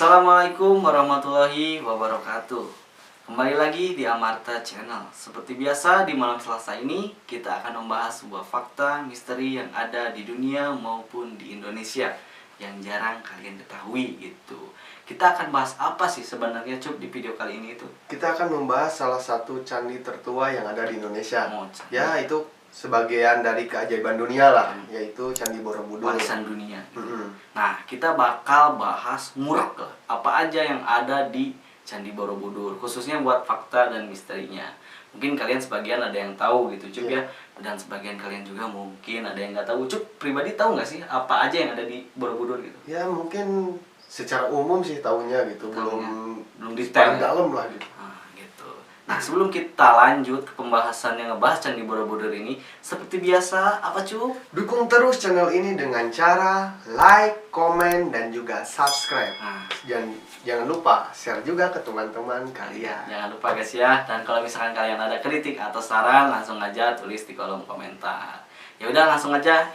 Assalamualaikum warahmatullahi wabarakatuh. Kembali lagi di Amarta Channel. Seperti biasa di malam Selasa ini kita akan membahas sebuah fakta misteri yang ada di dunia maupun di Indonesia yang jarang kalian ketahui gitu. Kita akan bahas apa sih sebenarnya Cup di video kali ini itu? Kita akan membahas salah satu candi tertua yang ada di Indonesia. Candi. Ya, itu sebagian dari keajaiban dunia lah, yaitu Candi Borobudur. Warisan dunia. Nah, kita bakal bahas ngurek lah, apa aja yang ada di Candi Borobudur, khususnya buat fakta dan misterinya. Mungkin kalian sebagian ada yang tahu gitu Cup ya, dan sebagian kalian juga mungkin ada yang nggak tahu. Cup pribadi tahu nggak sih apa aja yang ada di Borobudur gitu? Ya, mungkin secara umum sih tahunya gitu, belum detail dalam lah gitu. Nah, sebelum kita lanjut ke pembahasan yang ngebahas Candi Borobudur ini, seperti biasa, apa Cup? Dukung terus channel ini dengan cara like, komen, dan juga subscribe. Jangan lupa share juga ke teman-teman kalian. Jangan lupa guys ya. Dan kalau misalkan kalian ada kritik atau saran, langsung aja tulis di kolom komentar. Ya udah, langsung aja.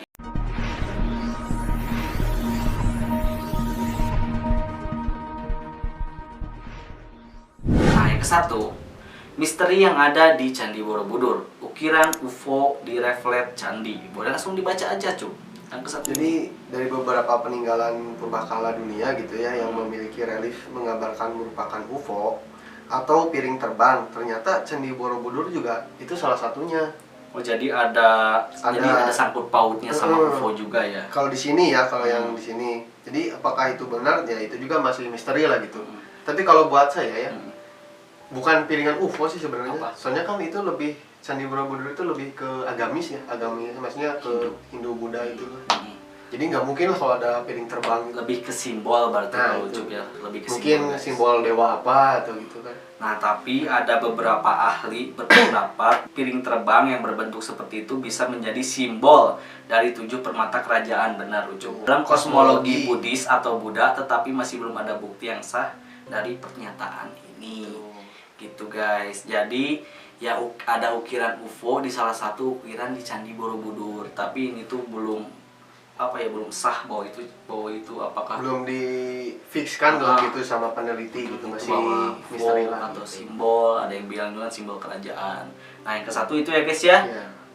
Nah, yang kesatu, misteri yang ada di Candi Borobudur, ukiran UFO di refleks candi. Boleh langsung dibaca aja Cup. Yang kesatu. Jadi dari beberapa peninggalan purbakala dunia gitu ya, yang memiliki relief menggambarkan merupakan UFO atau piring terbang, ternyata Candi Borobudur juga itu salah satunya. Oh, jadi ada sangkut pautnya sama UFO juga ya. Kalau di sini ya, kalau yang di sini. Jadi apakah itu benar? Ya itu juga masih misteri lah gitu. Tapi kalau buat saya ya, bukan piringan UFO sih sebenarnya. Soalnya kan itu lebih, Candi Borobudur itu lebih ke agamis ya, maksudnya ke Hindu Buddha itu. Jadi nggak mungkin lah kalau ada piring terbang. Lebih ke simbol berarti kalau Cup ya, lebih ke mungkin simbol dewa apa atau gitu kan. Nah, tapi ada beberapa ahli berpendapat piring terbang yang berbentuk seperti itu bisa menjadi simbol dari 7 permata kerajaan. Benar Ucup. Dalam kosmologi Buddhis atau Buddha, tetapi masih belum ada bukti yang sah dari pernyataan ini. Gitu guys. Jadi ya ada ukiran UFO di salah satu ukiran di Candi Borobudur, tapi ini tuh belum belum sah bahwa itu apakah belum difikskan gitu sama peneliti gitu, masih misteri lah atau simbol. Ada yang bilang juga simbol kerajaan. Nah, yang kesatu itu ya guys ya,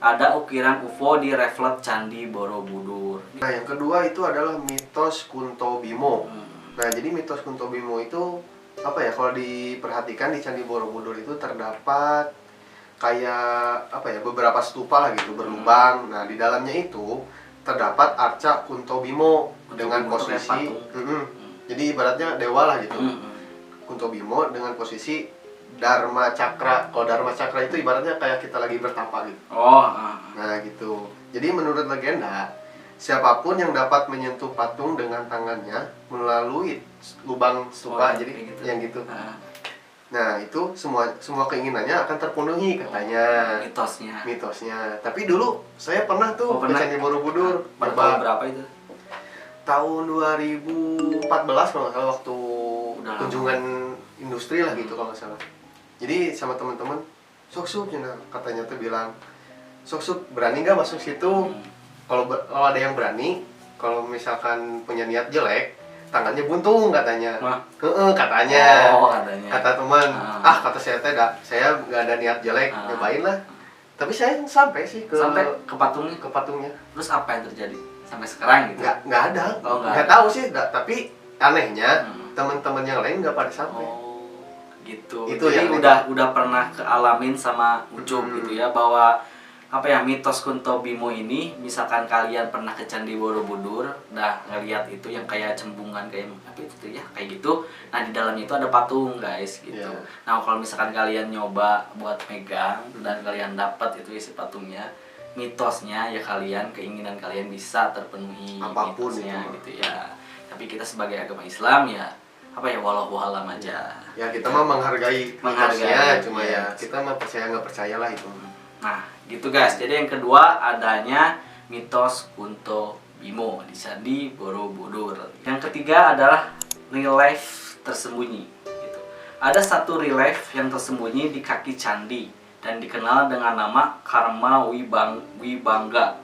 ada ukiran UFO di refleks Candi Borobudur. Nah, yang kedua itu adalah mitos Kunto Bimo. Nah, jadi mitos Kunto Bimo itu apa ya, kalau diperhatikan di Candi Borobudur itu terdapat kayak beberapa stupa lah gitu, berlubang. Nah, di dalamnya itu terdapat arca Kunto Bimo dengan posisi jadi ibaratnya dewa lah gitu. Kunto Bimo dengan posisi Dharma Cakra. Kalau Dharma Cakra itu ibaratnya kayak kita lagi bertapa gitu. Nah gitu. Jadi menurut legenda, siapapun yang dapat menyentuh patung dengan tangannya melalui lubang stupa, jadi gitu. Yang gitu. Nah, itu semua keinginannya akan terpenuhi katanya. Mitosnya. Tapi dulu saya pernah tuh ke Candi Borobudur. Tahun berapa itu? Tahun 2014 kalau nggak salah, waktu kunjungan industri lah gitu kalau nggak salah. Jadi sama teman-teman, sok katanya tuh bilang, sok berani nggak masuk situ? Kalau ada yang berani, kalau misalkan punya niat jelek, tangannya buntung katanya. Katanya. Kata teman, kata saya saya nggak ada niat jelek, nyobain lah. Tapi saya sampai ke patungnya. Terus apa yang terjadi sampai sekarang gitu? Nggak ada. Nggak tahu sih, tapi anehnya teman-teman yang lain nggak pada sampai. Gitu. Jadi udah pernah kealamin sama Ucup gitu ya, bahwa mitos Kunto Bimo ini, misalkan kalian pernah ke Candi Borobudur, ngeliat itu yang kayak cembungan kayak kayak gitu. Nah, di dalamnya itu ada patung guys gitu. Nah, kalau misalkan kalian nyoba buat megang dan kalian dapat itu isi patungnya, mitosnya ya keinginan kalian bisa terpenuhi, apapun mitosnya gitu ya. Tapi kita sebagai agama Islam ya walau alam aja. Ya kita mah menghargai mitosnya, cuma ya kita mah percaya nggak percaya lah itu. Nah, gitu guys. Jadi yang kedua adanya mitos Kunto Bimo di Candi Borobudur. Yang ketiga adalah relief tersembunyi gitu. Ada satu relief yang tersembunyi di kaki candi dan dikenal dengan nama Karma Wibangga.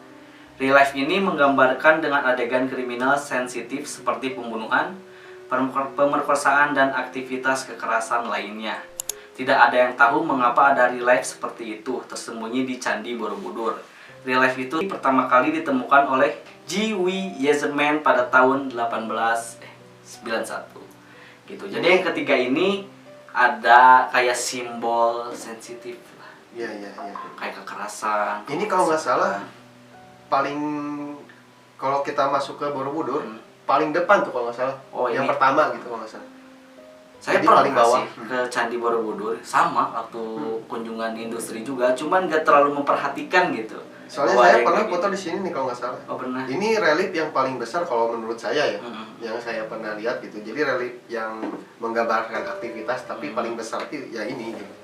Relief ini menggambarkan dengan adegan kriminal sensitif seperti pembunuhan, pemerkosaan dan aktivitas kekerasan lainnya. Tidak ada yang tahu mengapa ada relief seperti itu tersembunyi di Candi Borobudur. Relief itu pertama kali ditemukan oleh G.W. Yeselman pada tahun 1891. Gitu. Jadi yang ketiga ini ada kayak simbol sensitif lah. Iya. Kayak kekerasan. Ini kalau nggak salah paling, kalau kita masuk ke Borobudur paling depan tuh kalau nggak salah. Oh, yang ini pertama gitu kalau nggak salah. saya Jadi pernah paling bawah. sih ke Candi Borobudur sama waktu kunjungan industri juga, cuman gak terlalu memperhatikan gitu. Soalnya Bahwa saya yang pernah kayak foto gitu. di sini nih kalau nggak salah. Oh pernah. Ini relief yang paling besar kalau menurut saya ya, Mm-mm. yang saya pernah lihat gitu. Jadi relief yang menggambarkan aktivitas tapi paling besar itu ya ini gitu.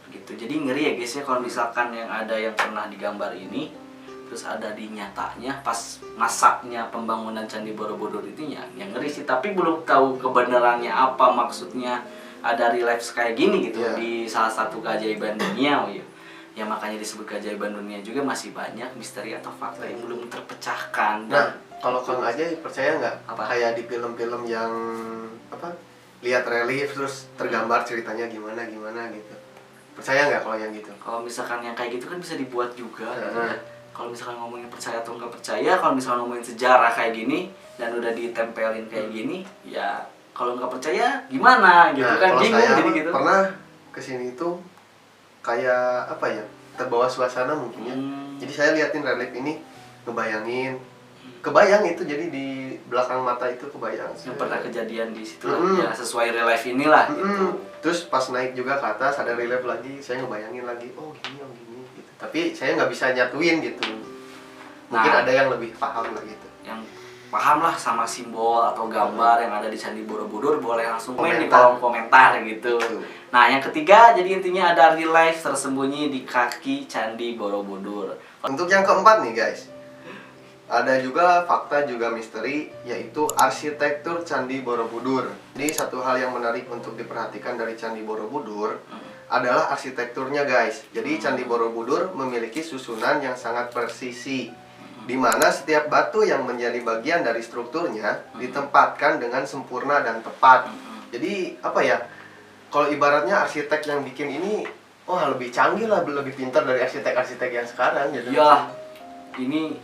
Gitu. Jadi ngeri ya guys ya kalau misalkan yang ada yang pernah digambar ini terus ada di nyatanya pas masaknya pembangunan Candi Borobudur itu ya, yang ngeri sih, tapi belum tahu kebenarannya apa maksudnya ada relief kayak gini gitu di salah satu keajaiban dunia. Oh, ya. Ya makanya disebut keajaiban dunia juga masih banyak misteri atau fakta yang belum terpecahkan. Nah, kalau Kang Ajay percaya nggak Apa? kayak di film-film yang apa, lihat relief terus tergambar ceritanya gimana gitu. Percaya nggak kalau yang gitu? Kalau misalkan yang kayak gitu kan bisa dibuat juga gitu Nah. ya. Kalau misalkan ngomongin percaya atau nggak percaya, kalau misalkan ngomongin sejarah kayak gini dan udah ditempelin kayak gini, ya kalau nggak percaya gimana gitu Nah, kan, kalau bingung saya jadi gitu. pernah kesini itu kayak apa ya, terbawa suasana mungkin ya. Jadi saya liatin relief ini, kebayang itu, jadi di belakang mata itu kebayang. Yang pernah kejadian di situ ya Mm-mm. sesuai relief inilah gitu. Terus pas naik juga ke atas ada relief lagi, saya ngebayangin lagi, oh gini gitu. Tapi saya nggak bisa nyatuin gitu. Mungkin Nah. ada yang lebih paham lah gitu. Yang paham lah sama simbol atau gambar yang ada di Candi Borobudur boleh langsung komen di Komentar. kolom komentar gitu. Nah yang ketiga, jadi intinya ada relief tersembunyi di kaki Candi Borobudur. Untuk yang keempat nih guys, ada juga fakta juga misteri, yaitu arsitektur Candi Borobudur. Jadi satu hal yang menarik untuk diperhatikan dari Candi Borobudur adalah arsitekturnya guys. Jadi Candi Borobudur memiliki susunan yang sangat presisi, di mana setiap batu yang menjadi bagian dari strukturnya ditempatkan dengan sempurna dan tepat. Jadi apa ya, kalau ibaratnya arsitek yang bikin ini, wah lebih canggih lah, lebih pintar dari arsitek-arsitek yang sekarang gitu. Ya, ini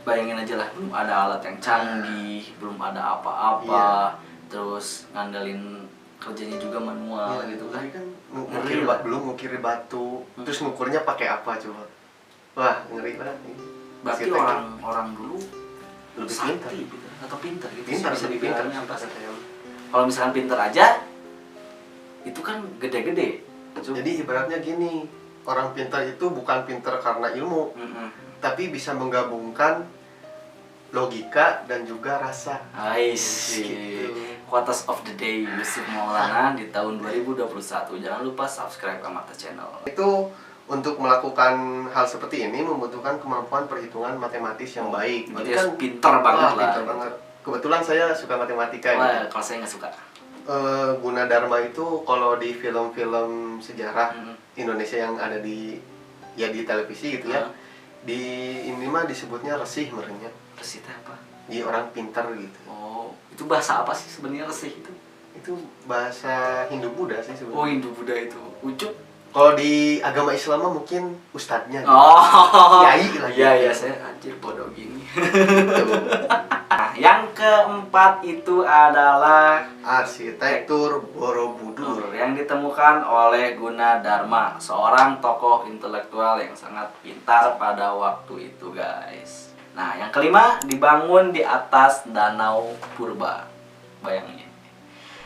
bayangin aja lah, belum ada alat yang canggih, belum ada apa-apa, terus ngandelin kerjanya juga manual gitu kan. Kan Ngeri lah. belum ngukir batu, terus ngukurnya pakai apa coba? Wah ngeri banget nih. Berarti Arsitek orang dulu lebih sakti pintar. gitu, atau pintar gitu, Pintar bisa lebih dibilang pintar apa sih? saya. Kalau misalkan pintar aja, itu kan gede-gede. Jadi ibaratnya gini, orang pintar itu bukan pintar karena ilmu, tapi bisa menggabungkan logika dan juga rasa. Ais, Gitu. Quotes of the day Yusuf Maulana di tahun 2021. Jangan lupa subscribe ke Mata Channel. Itu untuk melakukan hal seperti ini membutuhkan kemampuan perhitungan matematis yang baik. Berarti Jadi kan pintar banget lah. pintar banget. Kebetulan saya suka matematika. Wah, Gitu. kalau saya nggak suka. Gunadarma itu kalau di film-film sejarah Hmm. Indonesia yang ada di televisi gitu ya, Hmm. di ini mah disebutnya resih merenya. Resih itu apa? Di orang pintar gitu. Oh, itu bahasa apa sih sebenarnya resih itu? Itu bahasa Hindu Buddha sih sebenarnya. Oh, Hindu Buddha itu. Ucup. Kalau di agama Islam mah mungkin ustadznya gitu. Oh. Kiai lah. Iya, saya anjir bodoh gini. Nah, yang keempat itu adalah Arsitektur Borobudur. yang ditemukan oleh Gunadarma, seorang tokoh intelektual yang sangat pintar pada waktu itu, guys. Nah, yang kelima, dibangun di atas Danau Purba. Bayangin.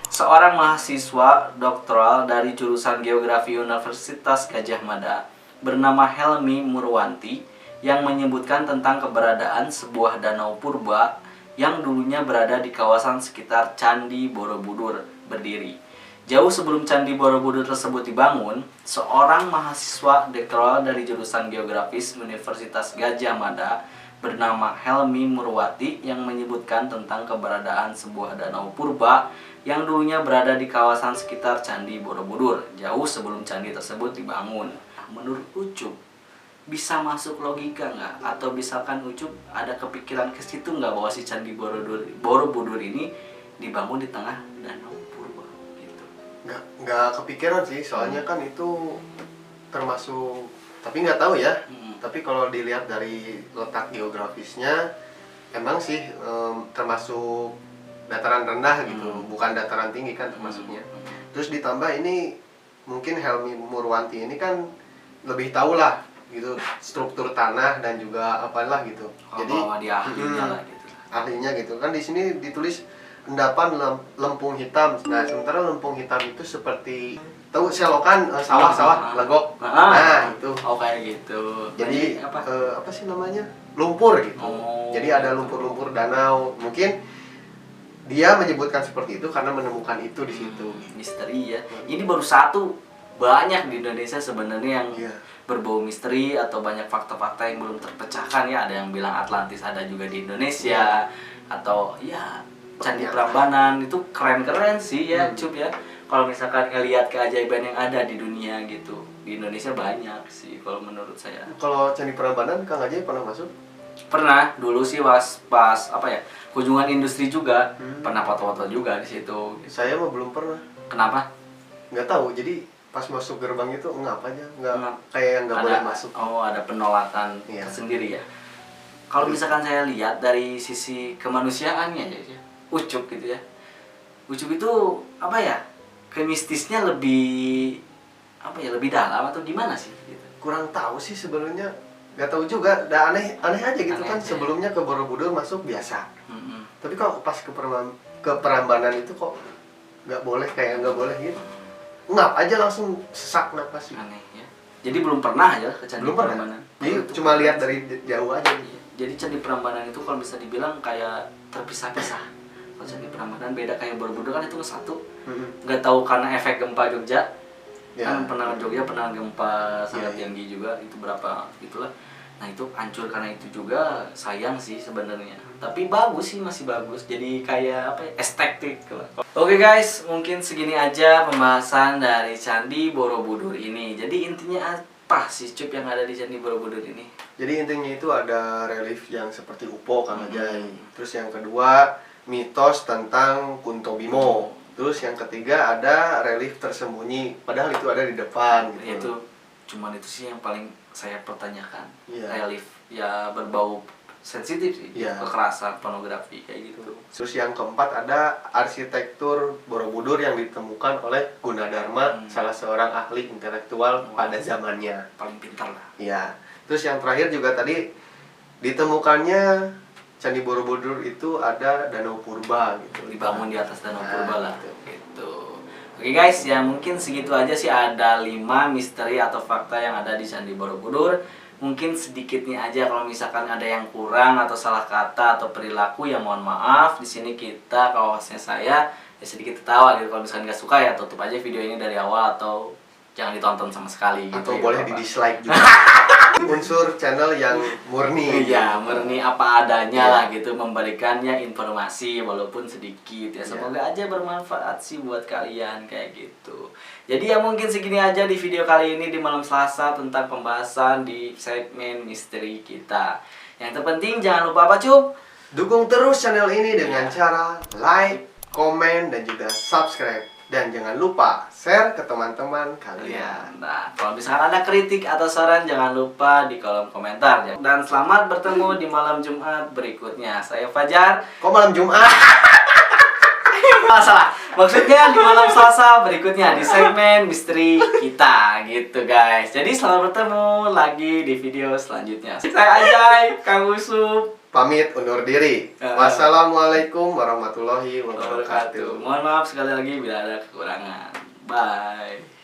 Seorang mahasiswa doktoral dari jurusan Geografi Universitas Gadjah Mada bernama Helmi Murwanti yang menyebutkan tentang keberadaan sebuah danau purba yang dulunya berada di kawasan sekitar Candi Borobudur berdiri. Jauh sebelum Candi Borobudur tersebut dibangun, seorang mahasiswa doktoral dari jurusan Geografis Universitas Gadjah Mada bernama Helmi Murwati yang menyebutkan tentang keberadaan sebuah danau purba yang dulunya berada di kawasan sekitar Candi Borobudur, jauh sebelum candi tersebut dibangun. Menurut Ucup, bisa masuk logika nggak? Atau misalkan Ucup ada kepikiran ke situ nggak bahwa si Candi Borobudur ini dibangun di tengah danau purba gitu. Nggak kepikiran sih, soalnya kan itu termasuk, tapi nggak tahu ya. Tapi kalau dilihat dari letak geografisnya, emang sih termasuk dataran rendah gitu, bukan dataran tinggi kan termasuknya. Terus ditambah ini mungkin Helmi Murwanti ini kan lebih tahu lah gitu struktur tanah dan juga apalah gitu. Jadi dia ahlinya lah gitu. Ahlinya gitu kan, di sini ditulis endapan lempung hitam. Nah sementara lempung hitam itu seperti tahu selokan sawah-sawah legok. Nah itu. Oh kayak gitu. Jadi apa? Apa sih namanya, lumpur gitu. Oh, Jadi ada lumpur-lumpur danau. Mungkin dia menyebutkan seperti itu karena menemukan itu di situ. Misteri ya. Ini baru satu, banyak di Indonesia sebenarnya yang Iya. berbau misteri atau banyak fakta-fakta yang belum terpecahkan ya. Ada yang bilang Atlantis ada juga di Indonesia, atau ya Candi Prambanan itu keren-keren sih ya, Cup ya. Kalau misalkan ngelihat keajaiban yang ada di dunia gitu, di Indonesia banyak sih kalau menurut saya. Kalau Candi Prambanan Kang Ajay pernah masuk? Pernah dulu sih pas apa ya, kunjungan industri juga, pernah foto-foto juga di situ. Saya mah belum pernah. Kenapa? Nggak tahu. Jadi pas masuk gerbang itu ngap aja, Ngap. kayak nggak boleh masuk. Oh, ada penolakan tersendiri ya. Kalau misalkan saya lihat dari sisi kemanusiaannya ya, Ucup gitu ya. Ucup itu apa ya? Kemistisnya lebih apa ya, lebih dalam atau gimana sih gitu. Kurang tahu sih sebenarnya, nggak tahu juga. Udah aneh aja gitu Aneh kan. aja. Sebelumnya ke Borobudur masuk biasa, tapi kok pas ke Prambanan itu kok nggak boleh, kayak nggak boleh gitu. Ngap aja langsung sesak napas sih. Aneh ya. Jadi belum pernah ya ke Candi Belum pernah. Prambanan. Jadi Itu cuma lihat dari jauh aja gitu. Jadi Candi Prambanan itu kalau bisa dibilang kayak terpisah-pisah. Kalau Candi Prambanan beda, kayak Borobudur kan itu satu. Nggak tahu karena efek gempa Jogja. Ya. Kan pernah Jogja pernah gempa sangat Ya. tinggi juga, itu berapa gitulah. Nah itu hancur karena itu juga, sayang sih sebenarnya. Tapi bagus sih, masih bagus. Jadi kayak apa ya, estetik lah. Oke guys, mungkin segini aja pembahasan dari Candi Borobudur ini. Jadi intinya apa sih Cup yang ada di Candi Borobudur ini? Jadi intinya itu ada relief yang seperti UFO Kang Ajay. Terus yang kedua mitos tentang Kunto Bimo. Terus yang ketiga ada relief tersembunyi, padahal itu ada di depan gitu. Itu cuman itu sih yang paling saya pertanyakan. Iya. Relief ya berbau sensitif sih, Iya. kekerasan, pornografi kayak gitu. Terus yang keempat ada arsitektur Borobudur yang ditemukan oleh Gunadarma, salah seorang ahli intelektual pada zamannya. Paling pintar lah. Iya. Terus yang terakhir juga tadi ditemukannya Candi Borobudur itu ada danau purba gitu. Dibangun di atas danau Nah, purba lah gitu. gitu. Oke guys, ya mungkin segitu aja sih, ada 5 misteri atau fakta yang ada di Candi Borobudur. Mungkin sedikitnya aja, kalau misalkan ada yang kurang atau salah kata atau perilaku ya mohon maaf. Di sini kita, kawasnya saya ya sedikit tertawa gitu. Kalau misalkan nggak suka ya tutup aja video ini dari awal atau jangan ditonton sama sekali gitu. Atau ya, boleh Bapak. di dislike juga. Unsur channel yang murni. Iya, murni apa adanya lah gitu, memberikannya informasi walaupun sedikit ya. Semoga aja bermanfaat sih buat kalian kayak gitu. Jadi ya mungkin segini aja di video kali ini di malam Selasa tentang pembahasan di segmen misteri kita. Yang terpenting jangan lupa apa Cup? Dukung terus channel ini dengan cara like, komen, dan juga subscribe. Dan jangan lupa share ke teman-teman kalian. Nah, kalau misalkan ada kritik atau saran jangan lupa di kolom komentar ya. Dan selamat bertemu di malam Jumat berikutnya. Saya Fajar. Kok malam Jumat? Masalah. Maksudnya di malam Selasa berikutnya di segmen misteri kita gitu guys. Jadi selamat bertemu lagi di video selanjutnya. Saya Ajay, Kang Usup Pamit undur diri. Wassalamualaikum warahmatullahi wabarakatuh. Mohon maaf sekali lagi bila ada kekurangan. Bye.